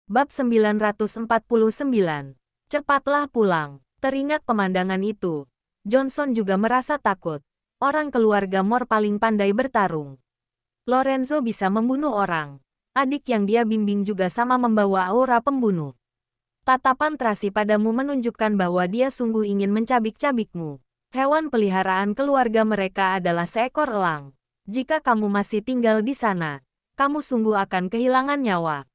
Bab 949. Cepatlah pulang. Teringat pemandangan itu, Johnson juga merasa takut. Orang keluarga Moore paling pandai bertarung. Lorenzo bisa membunuh orang. Adik yang dia bimbing juga sama membawa aura pembunuh. Tatapan Tracy padamu menunjukkan bahwa dia sungguh ingin mencabik-cabikmu. Hewan peliharaan keluarga mereka adalah seekor elang. Jika kamu masih tinggal di sana, kamu sungguh akan kehilangan nyawa.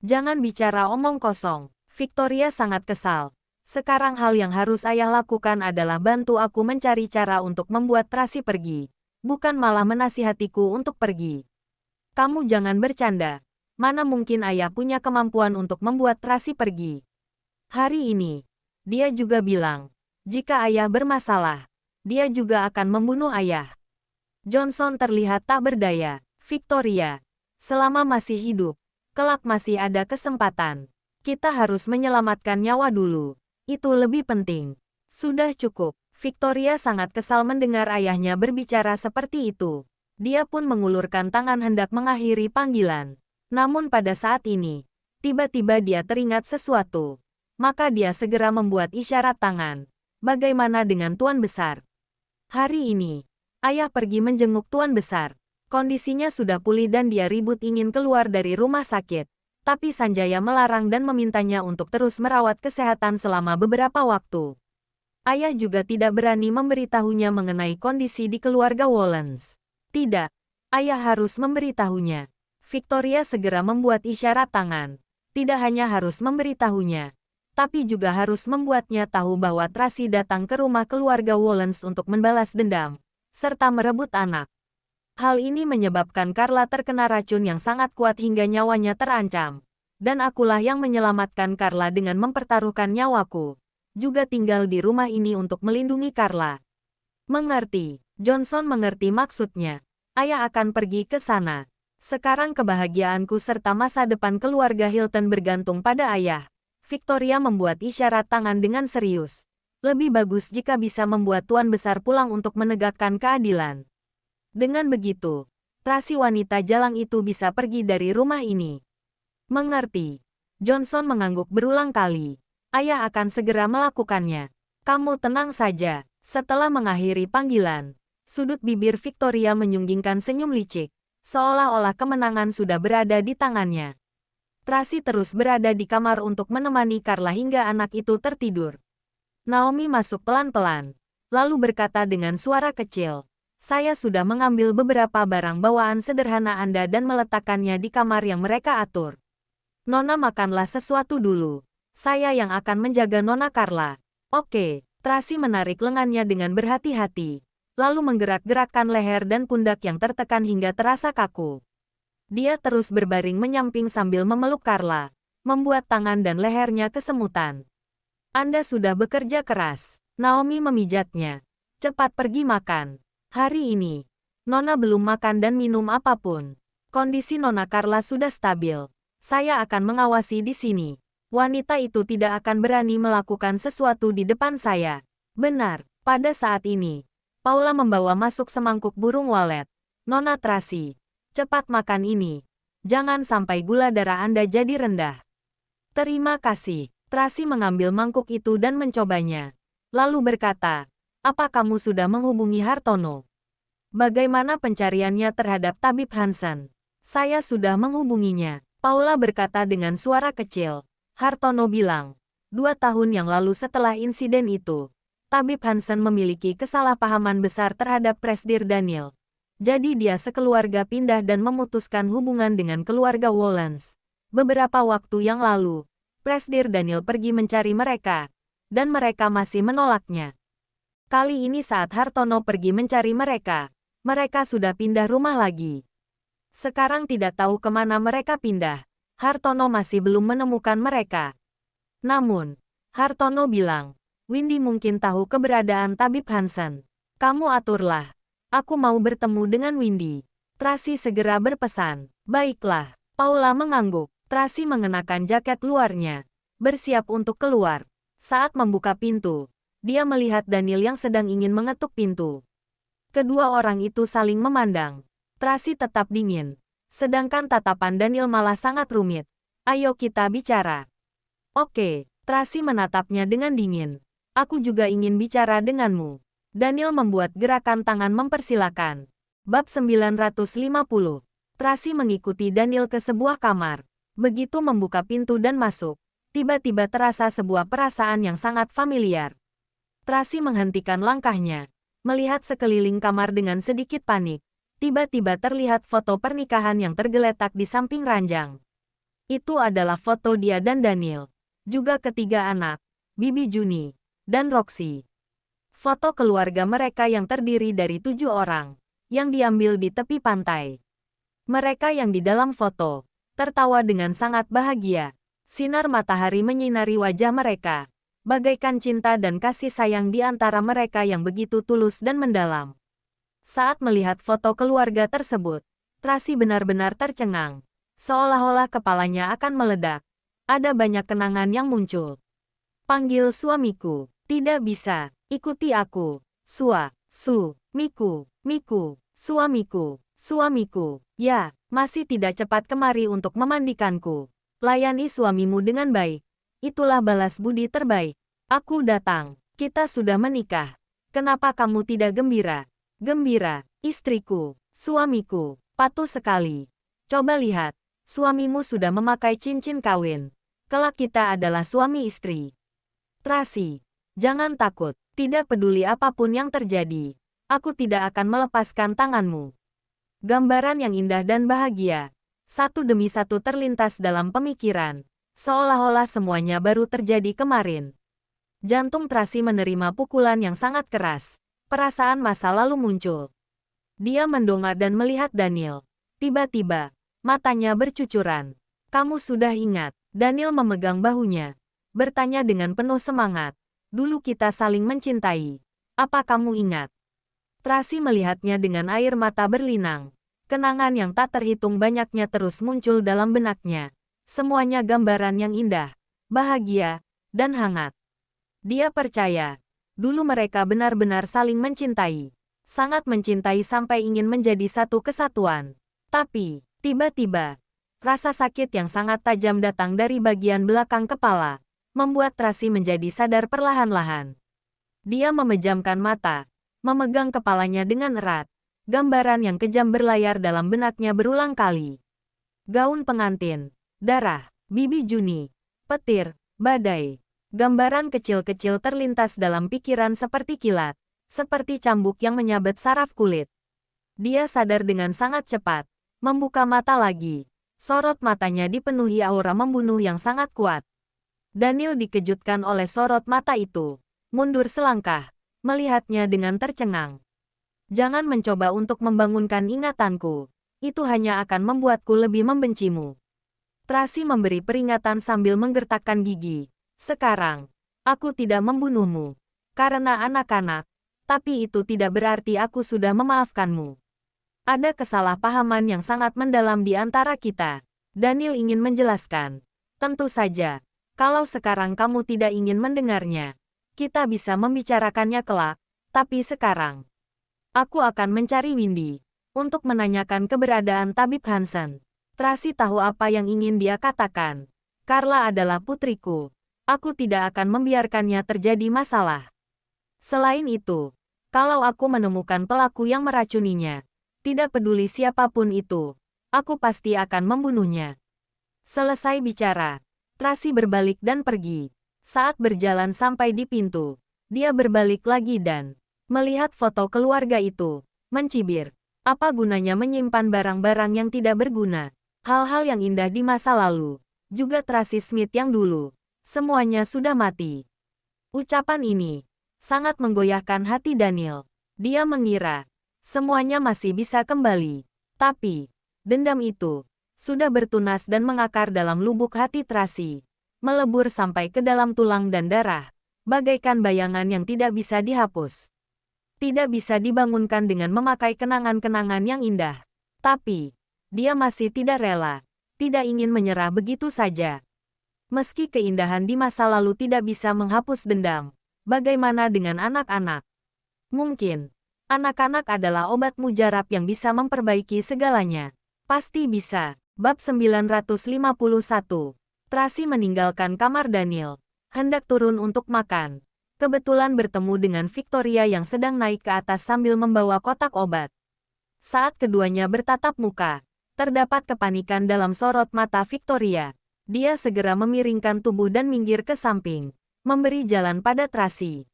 Jangan bicara omong kosong. Victoria sangat kesal. Sekarang hal yang harus ayah lakukan adalah bantu aku mencari cara untuk membuat Tracy pergi. Bukan malah menasihatiku untuk pergi. Kamu jangan bercanda. Mana mungkin ayah punya kemampuan untuk membuat Tracy pergi. Hari ini, dia juga bilang, jika ayah bermasalah, dia juga akan membunuh ayah. Johnson terlihat tak berdaya. Victoria, selama masih hidup, kelak masih ada kesempatan. Kita harus menyelamatkan nyawa dulu. Itu lebih penting. Sudah cukup. Victoria sangat kesal mendengar ayahnya berbicara seperti itu. Dia pun mengulurkan tangan hendak mengakhiri panggilan. Namun pada saat ini, tiba-tiba dia teringat sesuatu. Maka dia segera membuat isyarat tangan. Bagaimana dengan Tuan Besar? Hari ini, ayah pergi menjenguk Tuan Besar. Kondisinya sudah pulih dan dia ribut ingin keluar dari rumah sakit. Tapi Sanjaya melarang dan memintanya untuk terus merawat kesehatan selama beberapa waktu. Ayah juga tidak berani memberitahunya mengenai kondisi di keluarga Wollens. Tidak, ayah harus memberitahunya. Victoria segera membuat isyarat tangan. Tidak hanya harus memberitahunya, tapi juga harus membuatnya tahu bahwa Tracy datang ke rumah keluarga Wollens untuk membalas dendam, serta merebut anak. Hal ini menyebabkan Carla terkena racun yang sangat kuat hingga nyawanya terancam. Dan akulah yang menyelamatkan Carla dengan mempertaruhkan nyawaku. Juga tinggal di rumah ini untuk melindungi Carla. Mengerti. Johnson mengerti maksudnya. Ayah akan pergi ke sana. Sekarang kebahagiaanku serta masa depan keluarga Hilton bergantung pada ayah. Victoria membuat isyarat tangan dengan serius. Lebih bagus jika bisa membuat Tuan Besar pulang untuk menegakkan keadilan. Dengan begitu, Tracy wanita jalang itu bisa pergi dari rumah ini. Mengerti. Johnson mengangguk berulang kali. Ayah akan segera melakukannya. Kamu tenang saja. Setelah mengakhiri panggilan, sudut bibir Victoria menyunggingkan senyum licik, seolah-olah kemenangan sudah berada di tangannya. Tracy terus berada di kamar untuk menemani Carla hingga anak itu tertidur. Naomi masuk pelan-pelan, lalu berkata dengan suara kecil, "Saya sudah mengambil beberapa barang bawaan sederhana Anda dan meletakkannya di kamar yang mereka atur. Nona makanlah sesuatu dulu. Saya yang akan menjaga Nona Carla." "Oke." Tracy menarik lengannya dengan berhati-hati, lalu menggerak-gerakkan leher dan pundak yang tertekan hingga terasa kaku. Dia terus berbaring menyamping sambil memeluk Carla, membuat tangan dan lehernya kesemutan. "Anda sudah bekerja keras." Naomi memijatnya. "Cepat pergi makan. Hari ini, Nona belum makan dan minum apapun. Kondisi Nona Carla sudah stabil. Saya akan mengawasi di sini. Wanita itu tidak akan berani melakukan sesuatu di depan saya." Benar, pada saat ini, Paula membawa masuk semangkuk burung walet. "Nona Tracy, cepat makan ini. Jangan sampai gula darah Anda jadi rendah." "Terima kasih." Tracy mengambil mangkuk itu dan mencobanya. Lalu berkata, "Apa kamu sudah menghubungi Hartono? Bagaimana pencariannya terhadap Tabib Hansen?" "Saya sudah menghubunginya," Paula berkata dengan suara kecil. Hartono bilang, 2 tahun yang lalu setelah insiden itu, Tabib Hansen memiliki kesalahpahaman besar terhadap Presdir Daniel. Jadi dia sekeluarga pindah dan memutuskan hubungan dengan keluarga Wollens. Beberapa waktu yang lalu, Presdir Daniel pergi mencari mereka, dan mereka masih menolaknya. Kali ini saat Hartono pergi mencari mereka, mereka sudah pindah rumah lagi. Sekarang tidak tahu kemana mereka pindah. Hartono masih belum menemukan mereka. Namun, Hartono bilang, "Windy mungkin tahu keberadaan Tabib Hansen. Kamu aturlah. Aku mau bertemu dengan Windy." Tracy segera berpesan. "Baiklah." Paula mengangguk. Tracy mengenakan jaket luarnya, bersiap untuk keluar. Saat membuka pintu, dia melihat Daniel yang sedang ingin mengetuk pintu. Kedua orang itu saling memandang. Tracy tetap dingin, sedangkan tatapan Daniel malah sangat rumit. Ayo kita bicara. Oke, Tracy menatapnya dengan dingin. Aku juga ingin bicara denganmu. Daniel membuat gerakan tangan mempersilakan. Bab 950. Tracy mengikuti Daniel ke sebuah kamar. Begitu membuka pintu dan masuk, tiba-tiba terasa sebuah perasaan yang sangat familiar. Tracy menghentikan langkahnya, melihat sekeliling kamar dengan sedikit panik. Tiba-tiba terlihat foto pernikahan yang tergeletak di samping ranjang. Itu adalah foto dia dan Daniel, juga ketiga anak, Bibi Juni, dan Roxy. Foto keluarga mereka yang terdiri dari 7 orang, yang diambil di tepi pantai. Mereka yang di dalam foto, tertawa dengan sangat bahagia. Sinar matahari menyinari wajah mereka, bagaikan cinta dan kasih sayang di antara mereka yang begitu tulus dan mendalam. Saat melihat foto keluarga tersebut, Tracy benar-benar tercengang. Seolah-olah kepalanya akan meledak. Ada banyak kenangan yang muncul. Panggil suamiku. Tidak bisa. Ikuti aku. Miku, suamiku, suamiku. Ya, masih tidak cepat kemari untuk memandikanku. Layani suamimu dengan baik. Itulah balas budi terbaik. Aku datang. Kita sudah menikah. Kenapa kamu tidak gembira? Gembira, istriku, suamiku, patuh sekali. Coba lihat. Suamimu sudah memakai cincin kawin. Kelak kita adalah suami istri. Tracy, jangan takut. Tidak peduli apapun yang terjadi. Aku tidak akan melepaskan tanganmu. Gambaran yang indah dan bahagia. Satu demi satu terlintas dalam pemikiran. Seolah-olah semuanya baru terjadi kemarin. Jantung Tracy menerima pukulan yang sangat keras. Perasaan masa lalu muncul. Dia mendongak dan melihat Daniel. Tiba-tiba, matanya bercucuran. Kamu sudah ingat. Daniel memegang bahunya. Bertanya dengan penuh semangat. Dulu kita saling mencintai. Apa kamu ingat? Tracy melihatnya dengan air mata berlinang. Kenangan yang tak terhitung banyaknya terus muncul dalam benaknya. Semuanya gambaran yang indah, bahagia, dan hangat. Dia percaya. Dulu mereka benar-benar saling mencintai. Sangat mencintai sampai ingin menjadi satu kesatuan. Tapi, tiba-tiba, rasa sakit yang sangat tajam datang dari bagian belakang kepala, membuat Tracy menjadi sadar perlahan-lahan. Dia memejamkan mata, memegang kepalanya dengan erat. Gambaran yang kejam berlayar dalam benaknya berulang kali. Gaun pengantin, darah, Bibi Juni, petir, badai. Gambaran kecil-kecil terlintas dalam pikiran seperti kilat, seperti cambuk yang menyabet saraf kulit. Dia sadar dengan sangat cepat. Membuka mata lagi. Sorot matanya dipenuhi aura membunuh yang sangat kuat. Daniel dikejutkan oleh sorot mata itu. Mundur selangkah. Melihatnya dengan tercengang. Jangan mencoba untuk membangunkan ingatanku. Itu hanya akan membuatku lebih membencimu. Tracy memberi peringatan sambil menggertakkan gigi. Sekarang, aku tidak membunuhmu. Karena anak-anak. Tapi itu tidak berarti aku sudah memaafkanmu. Ada kesalahpahaman yang sangat mendalam di antara kita. Daniel ingin menjelaskan. Tentu saja, kalau sekarang kamu tidak ingin mendengarnya, kita bisa membicarakannya kelak. Tapi sekarang, aku akan mencari Windy untuk menanyakan keberadaan Tabib Hansen. Tracy tahu apa yang ingin dia katakan. Carla adalah putriku. Aku tidak akan membiarkannya terjadi masalah. Selain itu, kalau aku menemukan pelaku yang meracuninya, tidak peduli siapapun itu, aku pasti akan membunuhnya. Selesai bicara, Tracy berbalik dan pergi. Saat berjalan sampai di pintu, dia berbalik lagi dan melihat foto keluarga itu, mencibir. Apa gunanya menyimpan barang-barang yang tidak berguna? Hal-hal yang indah di masa lalu, juga Tracy Smith yang dulu, semuanya sudah mati. Ucapan ini sangat menggoyahkan hati Daniel. Dia mengira semuanya masih bisa kembali. Tapi, dendam itu sudah bertunas dan mengakar dalam lubuk hati Tracy. Melebur sampai ke dalam tulang dan darah. Bagaikan bayangan yang tidak bisa dihapus. Tidak bisa dibangunkan dengan memakai kenangan-kenangan yang indah. Tapi, dia masih tidak rela. Tidak ingin menyerah begitu saja. Meski keindahan di masa lalu tidak bisa menghapus dendam. Bagaimana dengan anak-anak? Mungkin anak-anak adalah obat mujarab yang bisa memperbaiki segalanya. Pasti bisa. Bab 951. Tracy meninggalkan kamar Daniel. Hendak turun untuk makan. Kebetulan bertemu dengan Victoria yang sedang naik ke atas sambil membawa kotak obat. Saat keduanya bertatap muka, terdapat kepanikan dalam sorot mata Victoria. Dia segera memiringkan tubuh dan minggir ke samping, memberi jalan pada Tracy.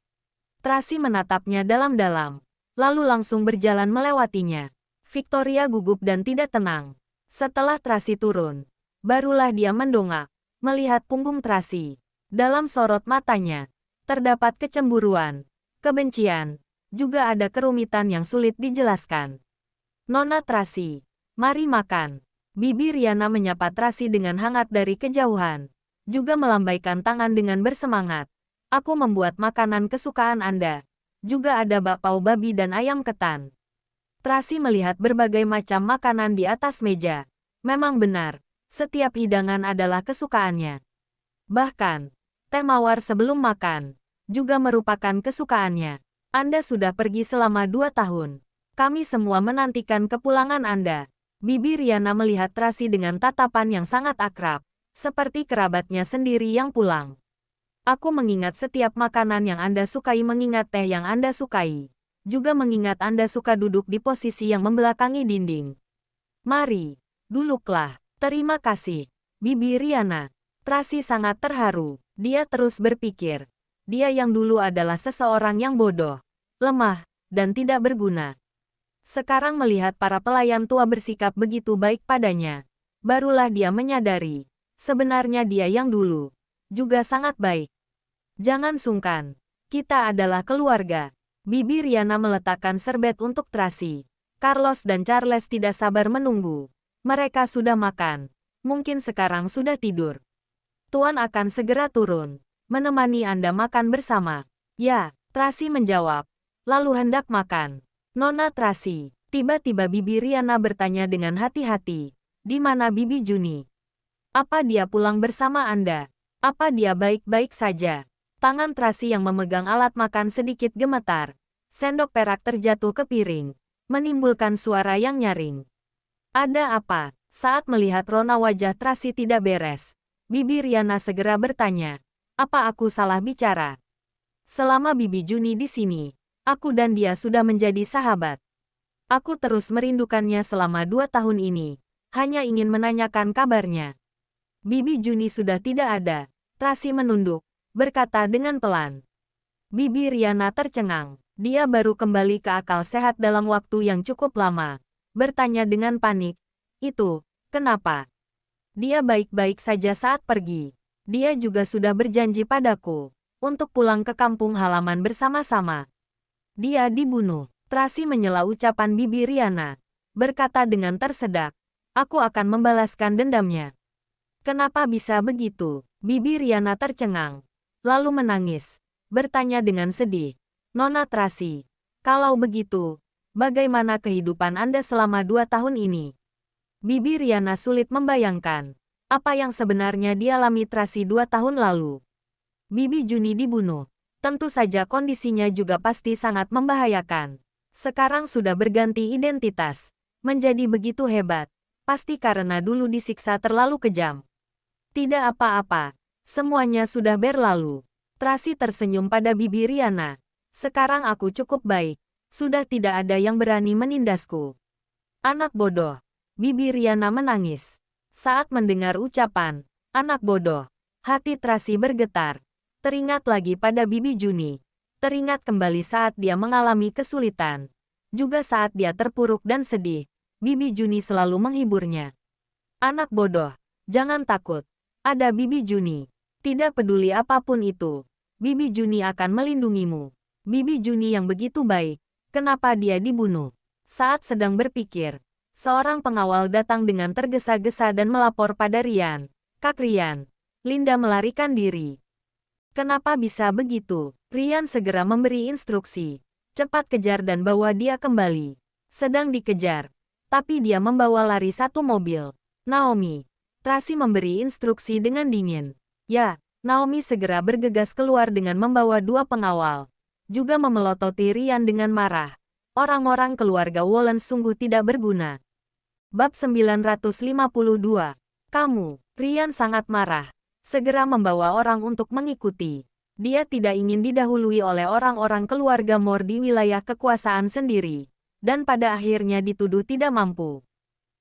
Tracy menatapnya dalam-dalam, lalu langsung berjalan melewatinya. Victoria gugup dan tidak tenang. Setelah Tracy turun, barulah dia mendongak, melihat punggung Tracy. Dalam sorot matanya, terdapat kecemburuan, kebencian, juga ada kerumitan yang sulit dijelaskan. "Nona Tracy, mari makan." Bibi Riana menyapa Tracy dengan hangat dari kejauhan, juga melambaikan tangan dengan bersemangat. "Aku membuat makanan kesukaan Anda. Juga ada bakpao babi dan ayam ketan." Tracy melihat berbagai macam makanan di atas meja. Memang benar, setiap hidangan adalah kesukaannya. Bahkan, teh mawar sebelum makan juga merupakan kesukaannya. "Anda sudah pergi selama 2 tahun. Kami semua menantikan kepulangan Anda." Bibi Riana melihat Tracy dengan tatapan yang sangat akrab, seperti kerabatnya sendiri yang pulang. "Aku mengingat setiap makanan yang Anda sukai, mengingat teh yang Anda sukai. Juga mengingat Anda suka duduk di posisi yang membelakangi dinding. Mari, duduklah." "Terima kasih, Bibi Riana." Tracy sangat terharu. Dia terus berpikir. Dia yang dulu adalah seseorang yang bodoh, lemah, dan tidak berguna. Sekarang melihat para pelayan tua bersikap begitu baik padanya, barulah dia menyadari, sebenarnya dia yang dulu juga sangat baik. "Jangan sungkan, kita adalah keluarga." Bibi Riana meletakkan serbet untuk Tracy. Carlos dan Charles tidak sabar menunggu. Mereka sudah makan, mungkin sekarang sudah tidur. "Tuan akan segera turun, menemani Anda makan bersama." "Ya," Tracy menjawab, lalu hendak makan. "Nona Tracy." Tiba-tiba Bibi Riana bertanya dengan hati-hati, "Di mana Bibi Juni? Apa dia pulang bersama Anda? Apa dia baik-baik saja?" Tangan Tracy yang memegang alat makan sedikit gemetar. Sendok perak terjatuh ke piring, menimbulkan suara yang nyaring. "Ada apa?" Saat melihat rona wajah Tracy tidak beres, Bibi Riana segera bertanya, "Apa aku salah bicara? Selama Bibi Juni di sini, aku dan dia sudah menjadi sahabat. Aku terus merindukannya selama 2 tahun ini, hanya ingin menanyakan kabarnya." "Bibi Juni sudah tidak ada." Tracy menunduk, berkata dengan pelan. Bibi Riana tercengang. Dia baru kembali ke akal sehat dalam waktu yang cukup lama. Bertanya dengan panik, "Itu, kenapa? Dia baik-baik saja saat pergi. Dia juga sudah berjanji padaku untuk pulang ke kampung halaman bersama-sama." "Dia dibunuh." Tracy menyela ucapan Bibi Riana, berkata dengan tersedak, "Aku akan membalaskan dendamnya." "Kenapa bisa begitu?" Bibi Riana tercengang, lalu menangis, bertanya dengan sedih, "Nona Tracy, kalau begitu, bagaimana kehidupan Anda selama 2 tahun ini?" Bibi Riana sulit membayangkan apa yang sebenarnya dialami Tracy 2 tahun lalu. Bibi Juni dibunuh. Tentu saja kondisinya juga pasti sangat membahayakan. Sekarang sudah berganti identitas, menjadi begitu hebat, pasti karena dulu disiksa terlalu kejam. "Tidak apa-apa, semuanya sudah berlalu." Tracy tersenyum pada Bibi Riana. "Sekarang aku cukup baik, sudah tidak ada yang berani menindasku." "Anak bodoh." Bibi Riana menangis. Saat mendengar ucapan, "anak bodoh," hati Tracy bergetar. Teringat lagi pada Bibi Juni. Teringat kembali saat dia mengalami kesulitan. Juga saat dia terpuruk dan sedih, Bibi Juni selalu menghiburnya. "Anak bodoh, jangan takut. Ada Bibi Juni. Tidak peduli apapun itu, Bibi Juni akan melindungimu." Bibi Juni yang begitu baik, kenapa dia dibunuh? Saat sedang berpikir, seorang pengawal datang dengan tergesa-gesa dan melapor pada Rian. "Kak Rian, Linda melarikan diri." "Kenapa bisa begitu?" Rian segera memberi instruksi. "Cepat kejar dan bawa dia kembali." Sedang dikejar, tapi dia membawa lari satu mobil. "Naomi." Tracy memberi instruksi dengan dingin. "Ya." Naomi segera bergegas keluar dengan membawa 2 pengawal. Juga memelototi Rian dengan marah. Orang-orang keluarga Wallen sungguh tidak berguna. Bab 952. Kamu, Rian sangat marah. Segera membawa orang untuk mengikuti. Dia tidak ingin didahului oleh orang-orang keluarga Moore di wilayah kekuasaan sendiri. Dan pada akhirnya dituduh tidak mampu.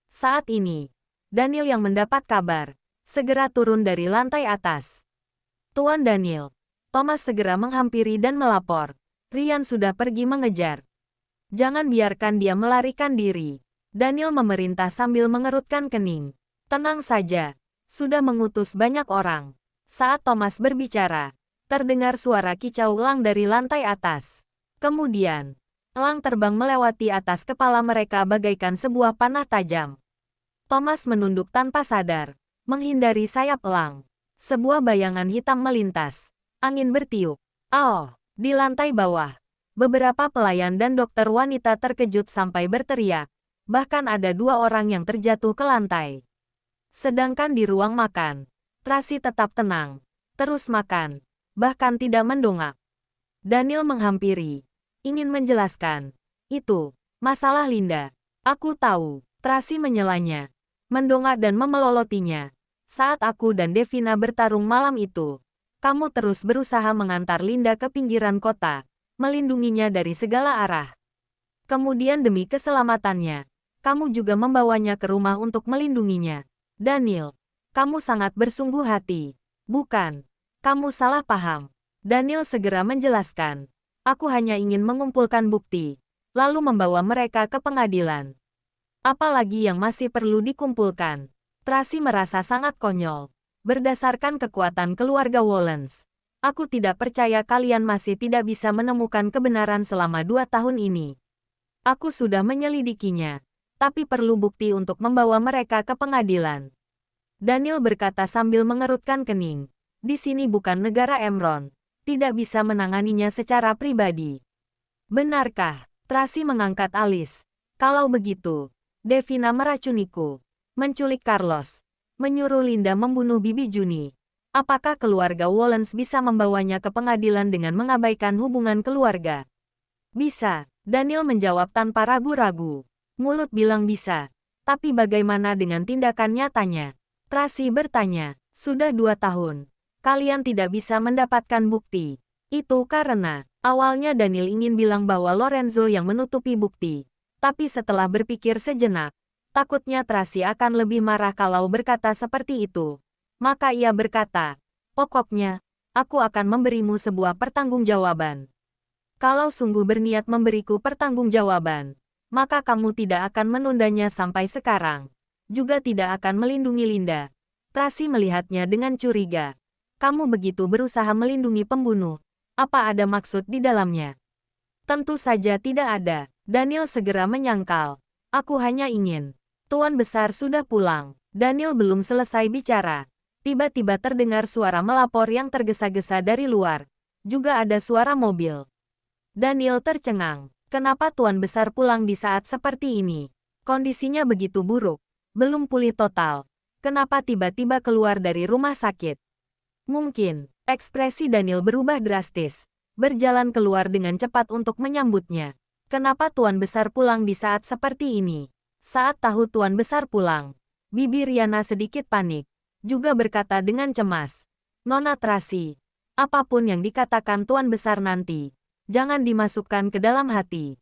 Saat ini, Daniel yang mendapat kabar, segera turun dari lantai atas. Tuan Daniel, Thomas segera menghampiri dan melapor. Rian sudah pergi mengejar. Jangan biarkan dia melarikan diri. Daniel memerintah sambil mengerutkan kening. Tenang saja, sudah mengutus banyak orang. Saat Thomas berbicara, terdengar suara kicau elang dari lantai atas. Kemudian, elang terbang melewati atas kepala mereka bagaikan sebuah panah tajam. Thomas menunduk tanpa sadar, menghindari sayap elang. Sebuah bayangan hitam melintas. Angin bertiup. Oh, di lantai bawah. Beberapa pelayan dan dokter wanita terkejut sampai berteriak. Bahkan ada 2 orang yang terjatuh ke lantai. Sedangkan di ruang makan, Tracy tetap tenang, terus makan, bahkan tidak mendongak. Daniel menghampiri, ingin menjelaskan. Itu, masalah Linda. Aku tahu, Tracy menyelanya, mendongak dan memelototinya. Saat aku dan Devina bertarung malam itu, kamu terus berusaha mengantar Linda ke pinggiran kota, melindunginya dari segala arah. Kemudian demi keselamatannya, kamu juga membawanya ke rumah untuk melindunginya. Daniel, kamu sangat bersungguh hati. Bukan, kamu salah paham. Daniel segera menjelaskan. Aku hanya ingin mengumpulkan bukti, lalu membawa mereka ke pengadilan. Apalagi yang masih perlu dikumpulkan. Tracy merasa sangat konyol. Berdasarkan kekuatan keluarga Wollens, aku tidak percaya kalian masih tidak bisa menemukan kebenaran selama 2 tahun ini. Aku sudah menyelidikinya. Tapi perlu bukti untuk membawa mereka ke pengadilan. Daniel berkata sambil mengerutkan kening. Di sini bukan negara Emron. Tidak bisa menanganinya secara pribadi. Benarkah? Tracy mengangkat alis. Kalau begitu, Devina meracuniku, menculik Carlos, menyuruh Linda membunuh Bibi Juni. Apakah keluarga Wollens bisa membawanya ke pengadilan dengan mengabaikan hubungan keluarga? Bisa, Daniel menjawab tanpa ragu-ragu. Mulut bilang bisa, tapi bagaimana dengan tindakan nyatanya? Tracy bertanya, sudah 2 tahun. Kalian tidak bisa mendapatkan bukti. Itu karena, awalnya Daniel ingin bilang bahwa Lorenzo yang menutupi bukti. Tapi setelah berpikir sejenak, takutnya Tracy akan lebih marah kalau berkata seperti itu. Maka ia berkata, pokoknya, aku akan memberimu sebuah pertanggungjawaban. Kalau sungguh berniat memberiku pertanggungjawaban, maka kamu tidak akan menundanya sampai sekarang. Juga tidak akan melindungi Linda. Tracy melihatnya dengan curiga. Kamu begitu berusaha melindungi pembunuh. Apa ada maksud di dalamnya? Tentu saja tidak ada. Daniel segera menyangkal. Aku hanya ingin. Tuan Besar sudah pulang. Daniel belum selesai bicara. Tiba-tiba terdengar suara melapor yang tergesa-gesa dari luar. Juga ada suara mobil. Daniel tercengang. Kenapa Tuan Besar pulang di saat seperti ini? Kondisinya begitu buruk. Belum pulih total. Kenapa tiba-tiba keluar dari rumah sakit? Mungkin, ekspresi Daniel berubah drastis. Berjalan keluar dengan cepat untuk menyambutnya. Kenapa Tuan Besar pulang di saat seperti ini? Saat tahu Tuan Besar pulang, Bibi Riana sedikit panik. Juga berkata dengan cemas. Nona Tracy, apapun yang dikatakan Tuan Besar nanti, jangan dimasukkan ke dalam hati.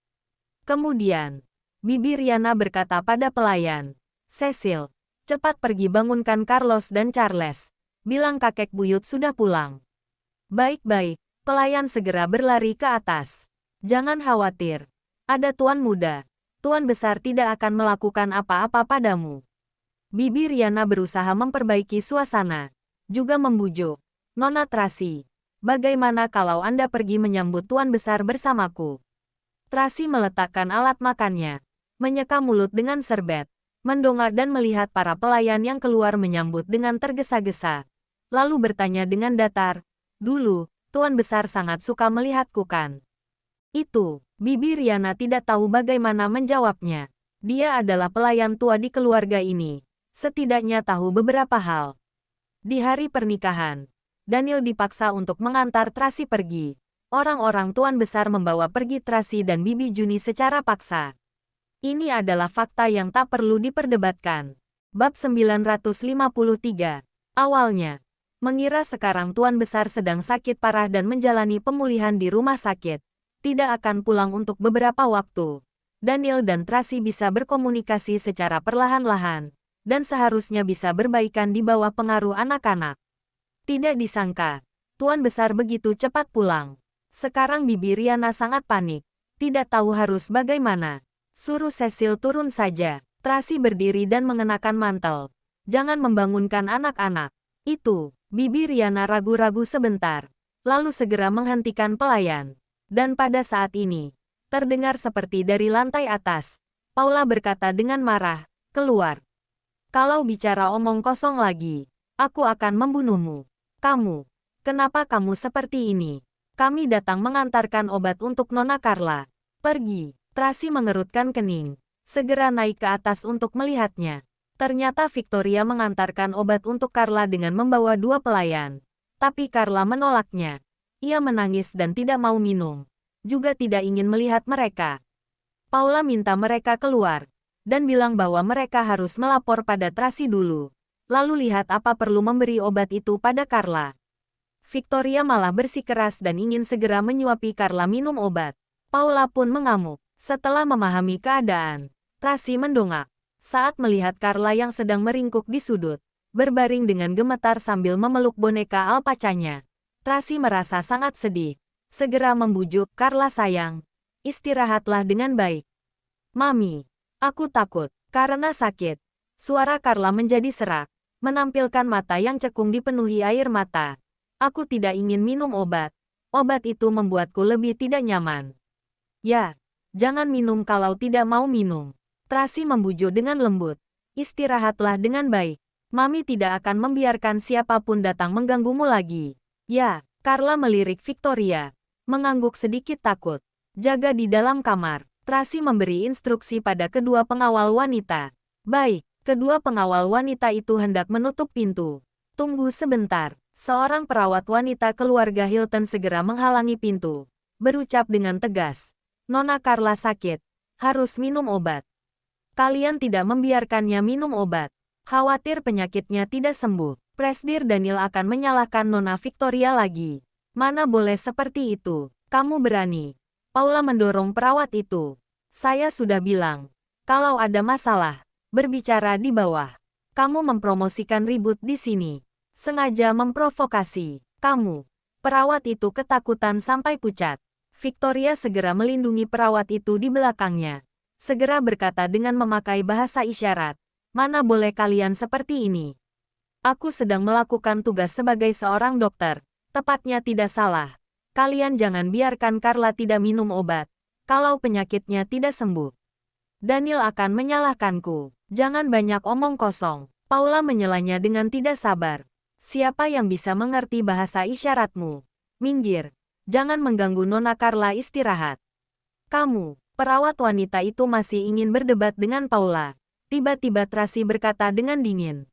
Kemudian, Bibi Riana berkata pada pelayan, Cecil, cepat pergi bangunkan Carlos dan Charles. Bilang kakek buyut sudah pulang. Baik-baik, pelayan segera berlari ke atas. Jangan khawatir. Ada tuan muda. Tuan Besar tidak akan melakukan apa-apa padamu. Bibi Riana berusaha memperbaiki suasana. Juga membujuk. Nona Tracy, bagaimana kalau Anda pergi menyambut Tuan Besar bersamaku? Tracy meletakkan alat makannya, menyeka mulut dengan serbet, mendongak dan melihat para pelayan yang keluar menyambut dengan tergesa-gesa. Lalu bertanya dengan datar, dulu, Tuan Besar sangat suka melihatku kan? Itu, Bibi Riana tidak tahu bagaimana menjawabnya. Dia adalah pelayan tua di keluarga ini. Setidaknya tahu beberapa hal. Di hari pernikahan, Daniel dipaksa untuk mengantar Tracy pergi. Orang-orang Tuan Besar membawa pergi Tracy dan Bibi Juni secara paksa. Ini adalah fakta yang tak perlu diperdebatkan. Bab 953. Awalnya, mengira sekarang Tuan Besar sedang sakit parah dan menjalani pemulihan di rumah sakit, tidak akan pulang untuk beberapa waktu. Daniel dan Tracy bisa berkomunikasi secara perlahan-lahan, dan seharusnya bisa berbaikan di bawah pengaruh anak-anak. Tidak disangka, Tuan Besar begitu cepat pulang. Sekarang Bibi Riana sangat panik, tidak tahu harus bagaimana. Suruh Cecil turun saja. Tracy berdiri dan mengenakan mantel. Jangan membangunkan anak-anak. Itu, Bibi Riana ragu-ragu sebentar, lalu segera menghentikan pelayan. Dan pada saat ini, terdengar seperti dari lantai atas. Paula berkata dengan marah, keluar. Kalau bicara omong kosong lagi, aku akan membunuhmu. Kamu, kenapa kamu seperti ini? Kami datang mengantarkan obat untuk Nona Carla. Pergi. Tracy mengerutkan kening. Segera naik ke atas untuk melihatnya. Ternyata Victoria mengantarkan obat untuk Carla dengan membawa 2 pelayan. Tapi Carla menolaknya. Ia menangis dan tidak mau minum. Juga tidak ingin melihat mereka. Paula minta mereka keluar. Dan bilang bahwa mereka harus melapor pada Tracy dulu. Lalu lihat apa perlu memberi obat itu pada Carla. Victoria malah bersikeras dan ingin segera menyuapi Carla minum obat. Paula pun mengamuk. Setelah memahami keadaan, Tracy mendongak. Saat melihat Carla yang sedang meringkuk di sudut, berbaring dengan gemetar sambil memeluk boneka alpacanya, Tracy merasa sangat sedih. Segera membujuk, Carla sayang, istirahatlah dengan baik. Mami, aku takut, karena sakit. Suara Carla menjadi serak, menampilkan mata yang cekung dipenuhi air mata. Aku tidak ingin minum obat. Obat itu membuatku lebih tidak nyaman. Ya. Jangan minum kalau tidak mau minum. Tracy membujuk dengan lembut. Istirahatlah dengan baik. Mami tidak akan membiarkan siapapun datang mengganggumu lagi. Ya, Carla melirik Victoria. Mengangguk sedikit takut. Jaga di dalam kamar. Tracy memberi instruksi pada kedua pengawal wanita. Baik, kedua pengawal wanita itu hendak menutup pintu. Tunggu sebentar. Seorang perawat wanita keluarga Hilton segera menghalangi pintu. Berucap dengan tegas. Nona Carla sakit, harus minum obat. Kalian tidak membiarkannya minum obat. Khawatir penyakitnya tidak sembuh. Presdir Daniel akan menyalahkan Nona Victoria lagi. Mana boleh seperti itu. Kamu berani. Paula mendorong perawat itu. Saya sudah bilang, kalau ada masalah, berbicara di bawah. Kamu mempromosikan ribut di sini. Sengaja memprovokasi. Kamu. Perawat itu ketakutan sampai pucat. Victoria segera melindungi perawat itu di belakangnya. Segera berkata dengan memakai bahasa isyarat. Mana boleh kalian seperti ini? Aku sedang melakukan tugas sebagai seorang dokter. Tepatnya tidak salah. Kalian jangan biarkan Carla tidak minum obat. Kalau penyakitnya tidak sembuh, Daniel akan menyalahkanku. Jangan banyak omong kosong. Paula menyelanya dengan tidak sabar. Siapa yang bisa mengerti bahasa isyaratmu? Minggir. Jangan mengganggu Nona Carla istirahat. Kamu, perawat wanita itu masih ingin berdebat dengan Paula. Tiba-tiba Tracy berkata dengan dingin.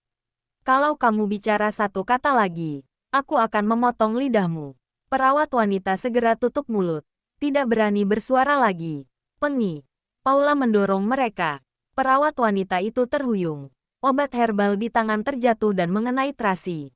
Kalau kamu bicara satu kata lagi, aku akan memotong lidahmu. Perawat wanita segera tutup mulut. Tidak berani bersuara lagi. Pengi. Paula mendorong mereka. Perawat wanita itu terhuyung. Obat herbal di tangan terjatuh dan mengenai Tracy.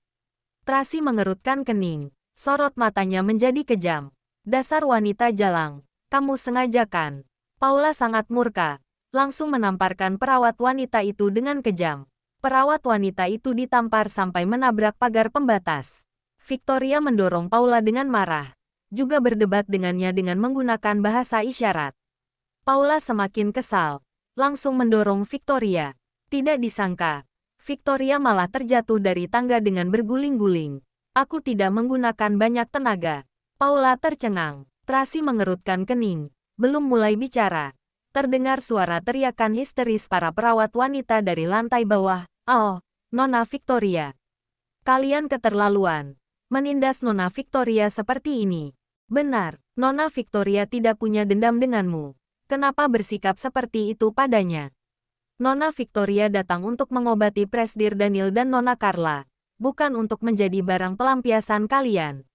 Tracy mengerutkan kening. Sorot matanya menjadi kejam. Dasar wanita jalang. Kamu sengaja kan? Paula sangat murka. Langsung menamparkan perawat wanita itu dengan kejam. Perawat wanita itu ditampar sampai menabrak pagar pembatas. Victoria mendorong Paula dengan marah. Juga berdebat dengannya dengan menggunakan bahasa isyarat. Paula semakin kesal. Langsung mendorong Victoria. Tidak disangka, Victoria malah terjatuh dari tangga dengan berguling-guling. Aku tidak menggunakan banyak tenaga. Paula tercengang. Tracy mengerutkan kening. Belum mulai bicara. Terdengar suara teriakan histeris para perawat wanita dari lantai bawah. Oh, Nona Victoria. Kalian keterlaluan. Menindas Nona Victoria seperti ini. Benar, Nona Victoria tidak punya dendam denganmu. Kenapa bersikap seperti itu padanya? Nona Victoria datang untuk mengobati Presdir Daniel dan Nona Carla. Bukan untuk menjadi barang pelampiasan kalian.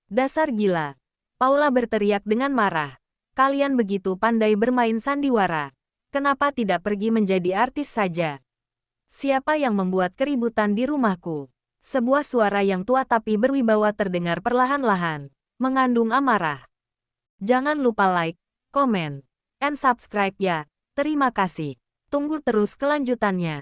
Dasar gila. Paula berteriak dengan marah. Kalian begitu pandai bermain sandiwara. Kenapa tidak pergi menjadi artis saja? Siapa yang membuat keributan di rumahku? Sebuah suara yang tua tapi berwibawa terdengar perlahan-lahan, mengandung amarah. Jangan lupa like, komen, and subscribe ya. Terima kasih. Tunggu terus kelanjutannya.